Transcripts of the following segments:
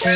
Ce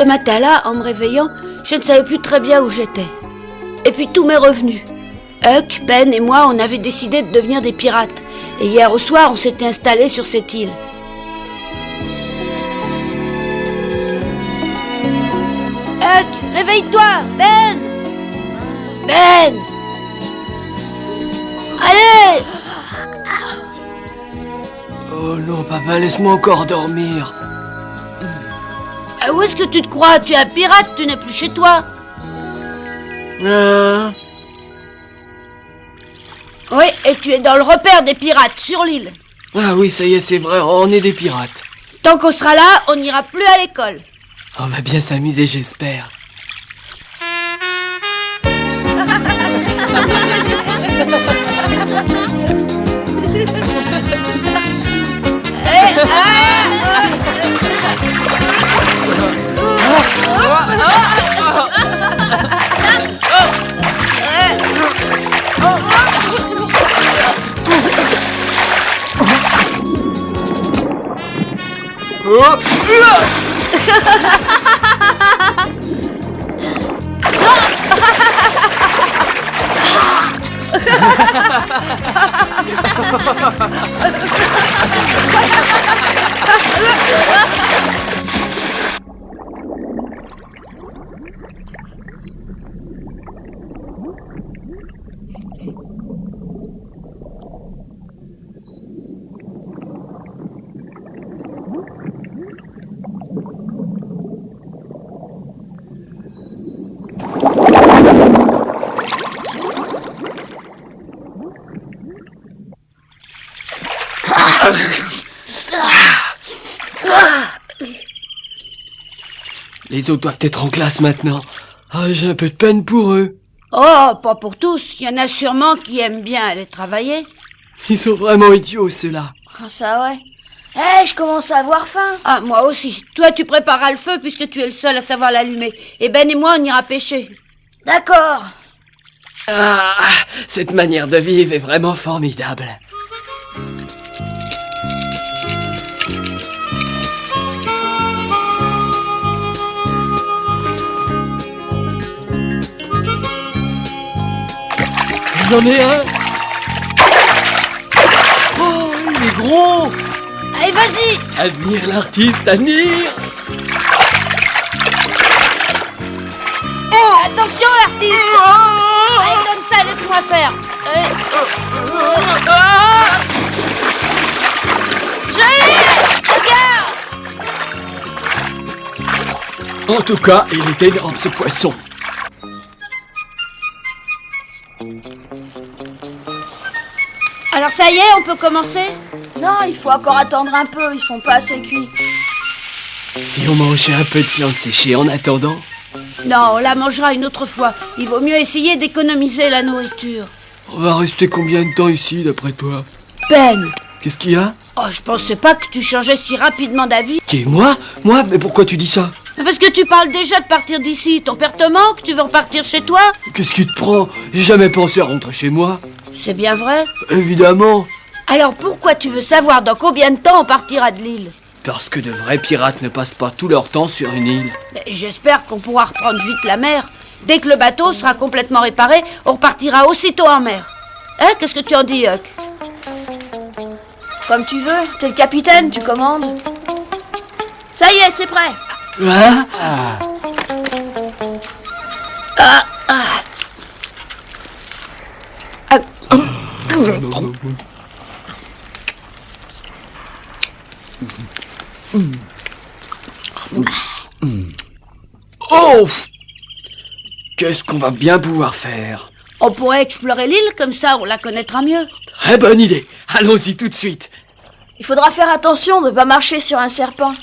matin-là, en me réveillant, je ne savais plus très bien où j'étais. Et puis tout m'est revenu. Huck, Ben et moi, on avait décidé de devenir des pirates. Et hier au soir, on s'était installés sur cette île. Huck, réveille-toi! Ben! Ben! Allez! Oh non, papa, laisse-moi encore dormir. Où est-ce que tu te crois? Tu es un pirate, tu n'es plus chez toi. Oui, et tu es dans le repère des pirates, sur l'île. Ah oui, ça y est, c'est vrai, on est des pirates. Tant qu'on sera là, on n'ira plus à l'école. On va bien s'amuser, j'espère. Les autres doivent être en classe maintenant. Ah, j'ai un peu de peine pour eux. Oh, pas pour tous. Il y en a sûrement qui aiment bien aller travailler. Ils sont vraiment idiots, ceux-là. Ah, ça ouais. Je commence à avoir faim. Ah, moi aussi. Toi, tu prépareras le feu puisque tu es le seul à savoir l'allumer. Et Ben et moi, on ira pêcher. D'accord. Ah, cette manière de vivre est vraiment formidable. J'en ai un. Oh, il est gros. Allez, vas-y. Admire l'artiste, admire. Oh, attention, l'artiste. Allez, donne ça, laisse-moi faire. Je l'ai. Regarde. En tout cas, il était énorme, ce poisson. Alors ça y est, on peut commencer? Non, il faut encore attendre un peu, ils sont pas assez cuits. Si on mangeait un peu de viande séchée en attendant? Non, on la mangera une autre fois. Il vaut mieux essayer d'économiser la nourriture. On va rester combien de temps ici, d'après toi? Ben! Qu'est-ce qu'il y a? Oh, je pensais pas que tu changeais si rapidement d'avis. Qui, moi? Moi? Mais pourquoi tu dis ça? Parce que tu parles déjà de partir d'ici. Ton père te manque? Tu veux repartir chez toi? Qu'est-ce qui te prend? J'ai jamais pensé à rentrer chez moi. C'est bien vrai. Évidemment. Alors pourquoi tu veux savoir dans combien de temps on partira de l'île? Parce que de vrais pirates ne passent pas tout leur temps sur une île. J'espère qu'on pourra reprendre vite la mer. Dès que le bateau sera complètement réparé, on repartira aussitôt en mer. Hein, qu'est-ce que tu en dis, Huck? Comme tu veux, t'es le capitaine, tu commandes. Ça y est, c'est prêt. Hein? Oh! Qu'est-ce qu'on va bien pouvoir faire? On pourrait explorer l'île, comme ça on la connaîtra mieux. Très bonne idée. Allons-y tout de suite. Il faudra faire attention de ne pas marcher sur un serpent.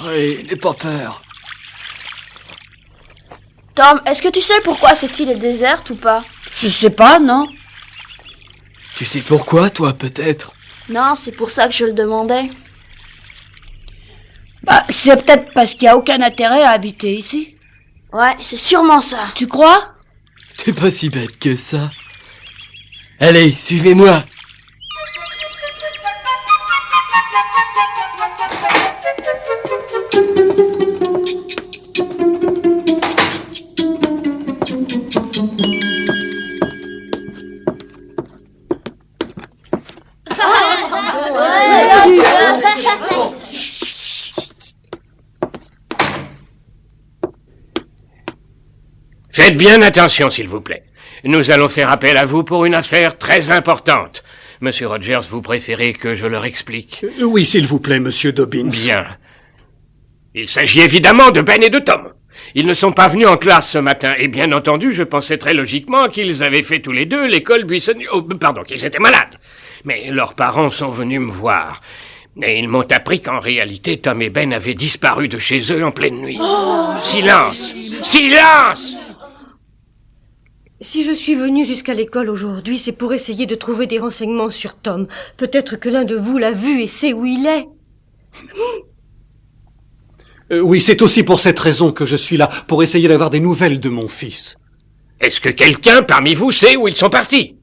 Oui, n'aie pas peur. Tom, est-ce que tu sais pourquoi cette île est déserte ou pas? Je sais pas, non? Tu sais pourquoi, toi, peut-être? Non, c'est pour ça que je le demandais. Bah, c'est peut-être parce qu'il n'y a aucun intérêt à habiter ici. Ouais, c'est sûrement ça. Tu crois? T'es pas si bête que ça. Allez, suivez-moi. Faites bien attention, s'il vous plaît. Nous allons faire appel à vous pour une affaire très importante. Monsieur Rogers, vous préférez que je leur explique? Oui, s'il vous plaît, monsieur Dobbins. Bien. Il s'agit évidemment de Ben et de Tom. Ils ne sont pas venus en classe ce matin, et bien entendu, je pensais très logiquement qu'ils avaient fait tous les deux l'école buissonnière... Oh, pardon, qu'ils étaient malades. Mais leurs parents sont venus me voir. Et ils m'ont appris qu'en réalité, Tom et Ben avaient disparu de chez eux en pleine nuit. Silence! Silence! Si je suis venue jusqu'à l'école aujourd'hui, c'est pour essayer de trouver des renseignements sur Tom. Peut-être que l'un de vous l'a vu et sait où il est. Oui, c'est aussi pour cette raison que je suis là, pour essayer d'avoir des nouvelles de mon fils. Est-ce que quelqu'un parmi vous sait où ils sont partis?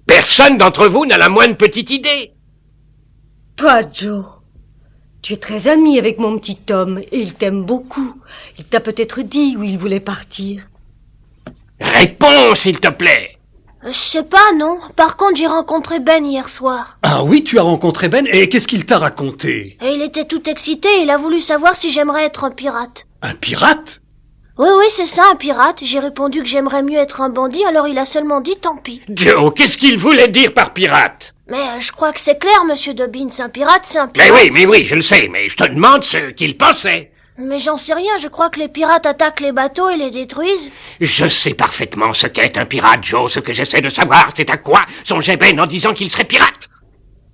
Personne d'entre vous n'a la moindre petite idée. Toi, Joe, tu es très ami avec mon petit Tom et il t'aime beaucoup. Il t'a peut-être dit où il voulait partir. Réponds, s'il te plaît. Je sais pas, non. Par contre, j'ai rencontré Ben hier soir. Ah oui, tu as rencontré Ben, et qu'est-ce qu'il t'a raconté? Et il était tout excité, il a voulu savoir si j'aimerais être un pirate. Un pirate? Oui, c'est ça, un pirate. J'ai répondu que j'aimerais mieux être un bandit, alors il a seulement dit tant pis. Joe, qu'est-ce qu'il voulait dire par pirate? Mais je crois que c'est clair, monsieur Dobbins. Un pirate, c'est un Mais pirate. oui, je le sais, mais je te demande ce qu'il pensait. Mais j'en sais rien, je crois que les pirates attaquent les bateaux et les détruisent. Je sais parfaitement ce qu'est un pirate, Joe. Ce que j'essaie de savoir, c'est à quoi songeait Ben en disant qu'il serait pirate.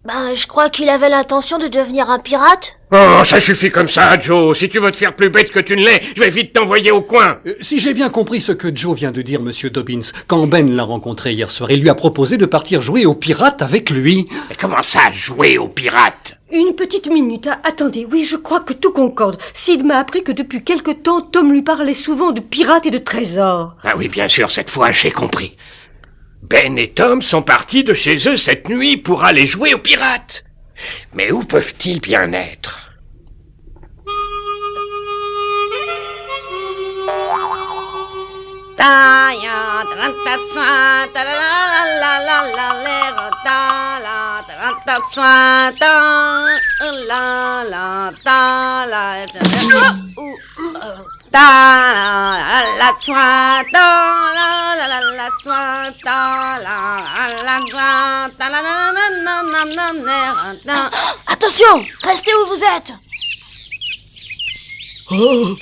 Ben, je crois qu'il avait l'intention de devenir un pirate. Oh, ça suffit comme ça, Joe. Si tu veux te faire plus bête que tu ne l'es, je vais vite t'envoyer au coin. Si j'ai bien compris ce que Joe vient de dire, monsieur Dobbins, quand Ben l'a rencontré hier soir, il lui a proposé de partir jouer aux pirates avec lui. Mais comment ça, jouer aux pirates? Une petite minute, attendez, oui, je crois que tout concorde. Sid m'a appris que depuis quelque temps, Tom lui parlait souvent de pirates et de trésors. Ah oui, bien sûr, cette fois, j'ai compris. Ben et Tom sont partis de chez eux cette nuit pour aller jouer aux pirates. Mais où peuvent-ils bien être? Attention, restez où vous êtes. Oh.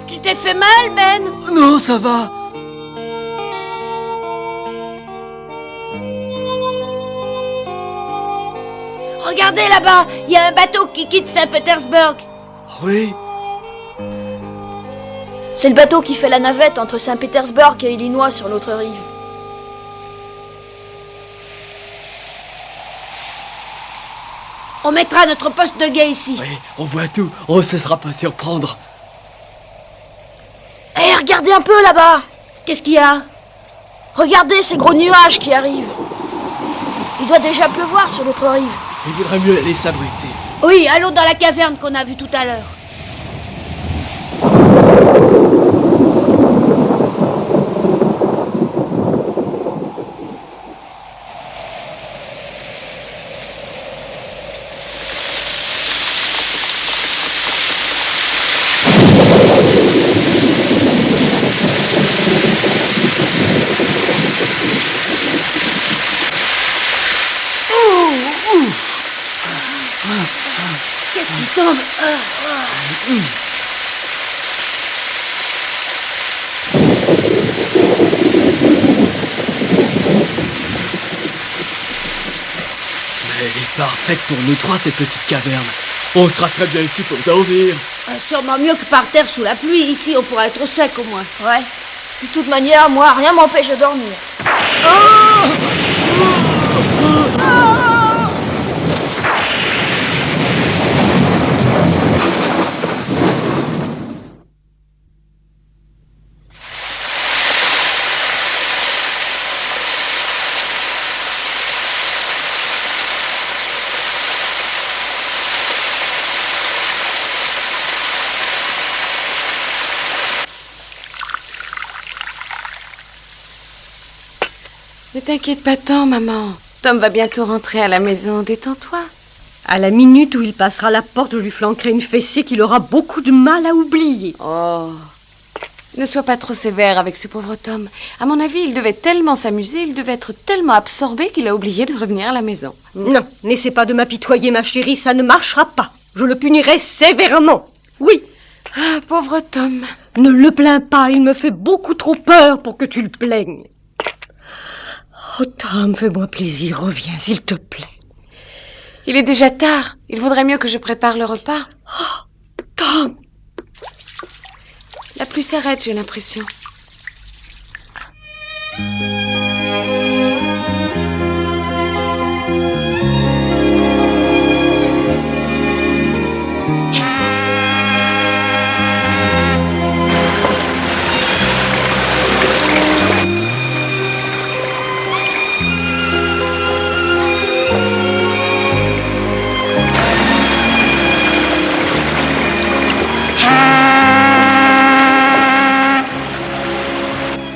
Tu t'es fait mal, Ben? Non, ça va. Regardez là-bas, il y a un bateau qui quitte Saint-Pétersbourg. Oui. C'est le bateau qui fait la navette entre Saint-Pétersbourg et Illinois sur l'autre rive. On mettra notre poste de guet ici. Oui, on voit tout. On ne se sera pas surprendre. Hé, regardez un peu là-bas. Qu'est-ce qu'il y a? Regardez ces gros nuages qui arrivent. Il doit déjà pleuvoir sur notre rive. Il vaudrait mieux aller s'abriter. Oui, allons dans la caverne qu'on a vue tout à l'heure. Qu'est-ce qui tombe? Mais elle est parfaite pour nous trois, cette petite caverne. On sera très bien ici pour dormir. Sûrement mieux que par terre sous la pluie. Ici, on pourra être au sec au moins. Ouais. De toute manière, moi, rien m'empêche de dormir. Ne t'inquiète pas tant, maman. Tom va bientôt rentrer à la maison. Détends-toi. À la minute où il passera la porte, je lui flanquerai une fessée qu'il aura beaucoup de mal à oublier. Oh. Ne sois pas trop sévère avec ce pauvre Tom. À mon avis, il devait tellement s'amuser, il devait être tellement absorbé qu'il a oublié de revenir à la maison. Non, n'essaie pas de m'apitoyer, ma chérie, ça ne marchera pas. Je le punirai sévèrement. Oui. Ah, pauvre Tom. Ne le plains pas, il me fait beaucoup trop peur pour que tu le plaignes. Oh, Tom, fais-moi plaisir, reviens, s'il te plaît. Il est déjà tard. Il vaudrait mieux que je prépare le repas. Oh, Tom. La pluie s'arrête, j'ai l'impression.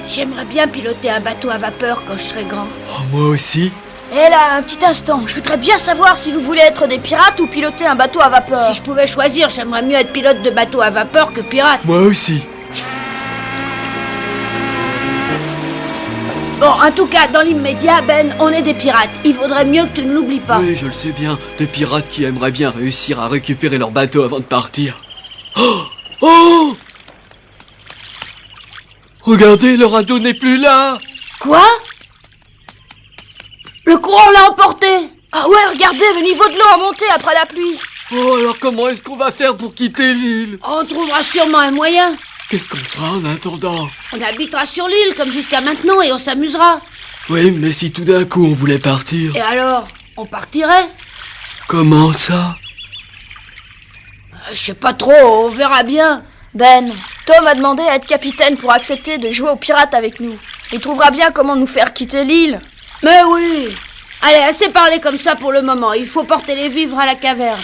J'aimerais bien piloter un bateau à vapeur quand je serai grand. Oh, moi aussi. Eh là, un petit instant. Je voudrais bien savoir si vous voulez être des pirates ou piloter un bateau à vapeur. Si je pouvais choisir, j'aimerais mieux être pilote de bateau à vapeur que pirate. Moi aussi. Bon, en tout cas, dans l'immédiat, Ben, on est des pirates. Il vaudrait mieux que tu ne l'oublies pas. Oui, je le sais bien. Des pirates qui aimeraient bien réussir à récupérer leur bateau avant de partir. Oh! Oh! Regardez, le radeau n'est plus là. Quoi? Le courant l'a emporté. Ah ouais, regardez, le niveau de l'eau a monté après la pluie. Oh, alors comment est-ce qu'on va faire pour quitter l'île? On trouvera sûrement un moyen. Qu'est-ce qu'on fera en attendant? On habitera sur l'île comme jusqu'à maintenant et on s'amusera. Oui, mais si tout d'un coup on voulait partir... Et alors, on partirait? Comment ça? Je sais pas trop, on verra bien. Ben, Tom a demandé à être capitaine pour accepter de jouer aux pirates avec nous. Il trouvera bien comment nous faire quitter l'île. Mais oui. Allez, assez parlé comme ça pour le moment. Il faut porter les vivres à la caverne.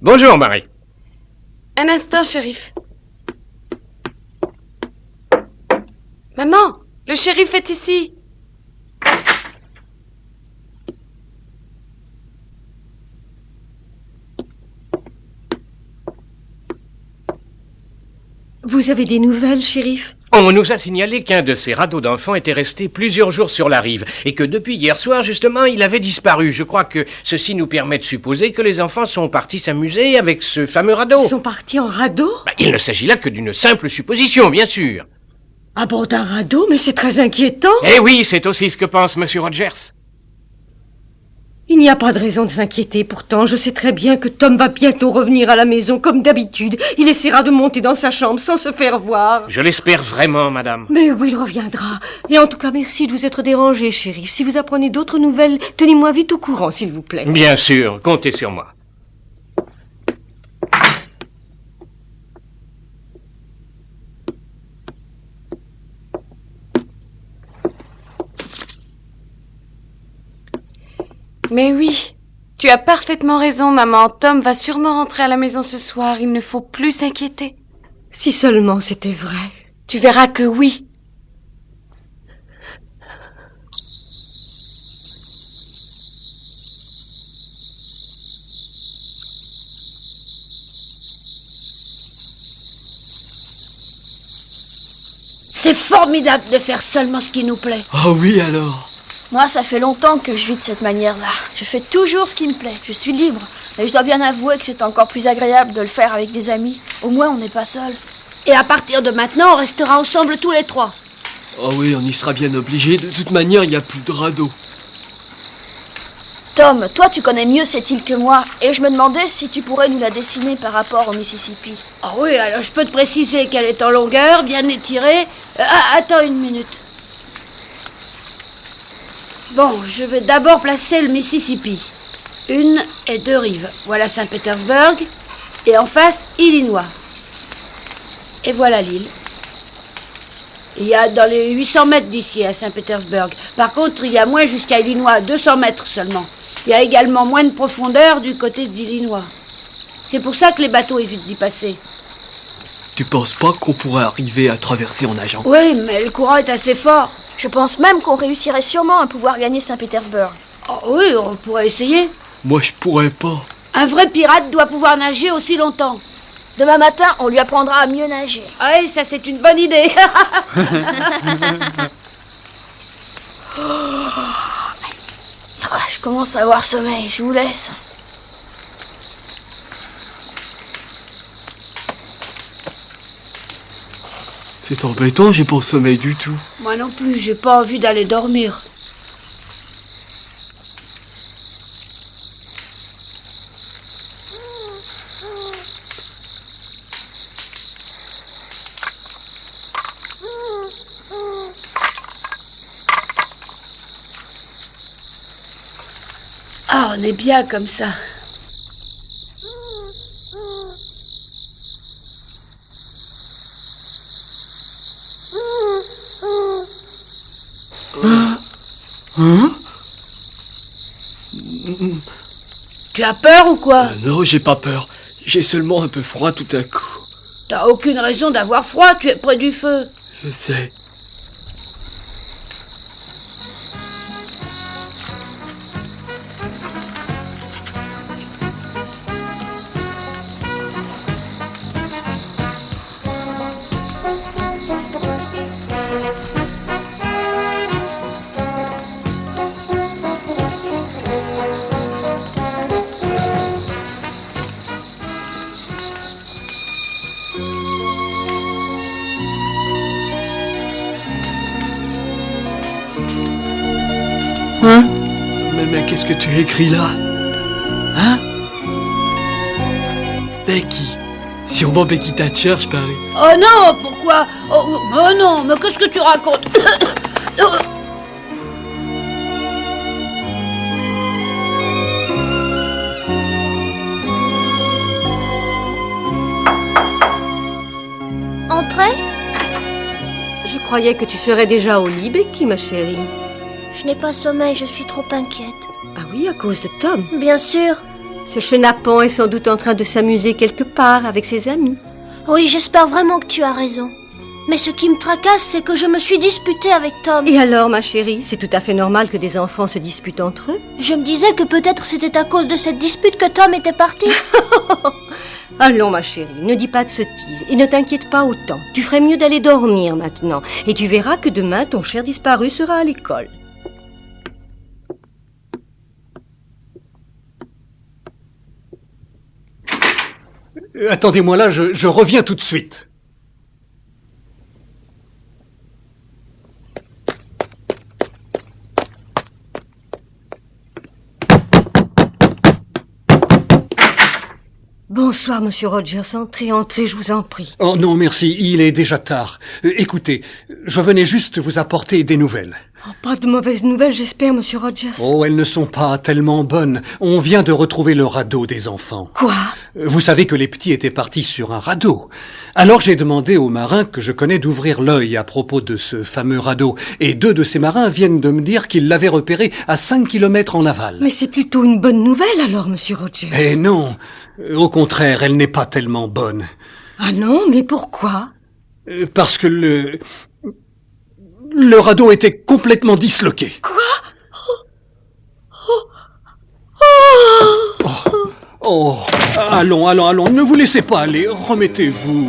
Bonjour, Marie. Un instant, shérif. Maman, le shérif est ici. Vous avez des nouvelles, shérif? Oh On nous a signalé qu'un de ces radeaux d'enfants était resté plusieurs jours sur la rive et que depuis hier soir, justement, il avait disparu. Je crois que ceci nous permet de supposer que les enfants sont partis s'amuser avec ce fameux radeau. Ils sont partis en radeau? Il ne s'agit là que d'une simple supposition, bien sûr. À bord d'un radeau? Mais c'est très inquiétant. Eh oui, c'est aussi ce que pense Monsieur Rogers. Il n'y a pas de raison de s'inquiéter. Pourtant, je sais très bien que Tom va bientôt revenir à la maison comme d'habitude. Il essaiera de monter dans sa chambre sans se faire voir. Je l'espère vraiment, madame. Mais oui, il reviendra. Et en tout cas, merci de vous être dérangé, shérif. Si vous apprenez d'autres nouvelles, tenez-moi vite au courant, s'il vous plaît. Bien sûr, comptez sur moi. Mais oui, tu as parfaitement raison, maman. Tom va sûrement rentrer à la maison ce soir. Il ne faut plus s'inquiéter. Si seulement c'était vrai. Tu verras que oui. C'est formidable de faire seulement ce qui nous plaît. Oh oui alors. Moi, ça fait longtemps que je vis de cette manière-là. Je fais toujours ce qui me plaît. Je suis libre. Mais je dois bien avouer que c'est encore plus agréable de le faire avec des amis. Au moins, on n'est pas seul. Et à partir de maintenant, on restera ensemble tous les trois. Oh oui, on y sera bien obligé. De toute manière, il n'y a plus de radeau. Tom, toi, tu connais mieux cette île que moi. Et je me demandais si tu pourrais nous la dessiner par rapport au Mississippi. Ah oui, alors je peux te préciser qu'elle est en longueur, bien étirée. Attends une minute. Bon, je vais d'abord placer le Mississippi. 1 et 2 rives. Voilà Saint-Pétersbourg. Et en face, Illinois. Et voilà l'île. Il y a dans les 800 mètres d'ici à Saint-Pétersbourg. Par contre, il y a moins jusqu'à Illinois, 200 mètres seulement. Il y a également moins de profondeur du côté d'Illinois. C'est pour ça que les bateaux évitent d'y passer. Tu penses pas qu'on pourrait arriver à traverser en nageant? Oui, mais le courant est assez fort. Je pense même qu'on réussirait sûrement à pouvoir gagner Saint-Pétersbourg. Oh, oui, on pourrait essayer. Moi, je pourrais pas. Un vrai pirate doit pouvoir nager aussi longtemps. Demain matin, on lui apprendra à mieux nager. Ah oui, ça c'est une bonne idée. Je commence à avoir sommeil, je vous laisse. C'est embêtant, j'ai pas au sommeil du tout. Moi non plus, j'ai pas envie d'aller dormir. Ah, on est bien comme ça. Tu as peur ou quoi? Non, j'ai pas peur. J'ai seulement un peu froid tout à coup. T'as aucune raison d'avoir froid, tu es près du feu. Je sais. Hein? Mais qu'est-ce que tu as écrit là? Hein? Becky. Sûrement Becky Thatcher, je parie. Oh non, pourquoi? Oh non, mais qu'est-ce que tu racontes? Entrez? Je croyais que tu serais déjà au lit, Becky, ma chérie. Je n'ai pas sommeil, je suis trop inquiète. Ah oui, à cause de Tom. Bien sûr. Ce chenapan est sans doute en train de s'amuser quelque part avec ses amis. Oui, j'espère vraiment que tu as raison. Mais ce qui me tracasse, c'est que je me suis disputée avec Tom. Et alors, ma chérie, c'est tout à fait normal que des enfants se disputent entre eux. Je me disais que peut-être c'était à cause de cette dispute que Tom était parti. Allons, ma chérie, ne dis pas de sottises et ne t'inquiète pas autant. Tu ferais mieux d'aller dormir maintenant et tu verras que demain, ton cher disparu sera à l'école. Attendez-moi là, je reviens tout de suite. Bonsoir, monsieur Rogers. Entrez, entrez, je vous en prie. Oh non, merci, il est déjà tard. Écoutez, je venais juste vous apporter des nouvelles. Oh, pas de mauvaises nouvelles, j'espère, monsieur Rogers. Oh, elles ne sont pas tellement bonnes. On vient de retrouver le radeau des enfants. Quoi? Vous savez que les petits étaient partis sur un radeau. Alors j'ai demandé aux marins que je connais d'ouvrir l'œil à propos de ce fameux radeau. Et 2 de ces marins viennent de me dire qu'ils l'avaient repéré à 5 kilomètres en aval. Mais c'est plutôt une bonne nouvelle alors, monsieur Rogers. Eh non, au contraire, elle n'est pas tellement bonne. Ah non, mais pourquoi? Parce que le radeau était complètement disloqué. Quoi? Oh, allons, ne vous laissez pas aller, remettez-vous.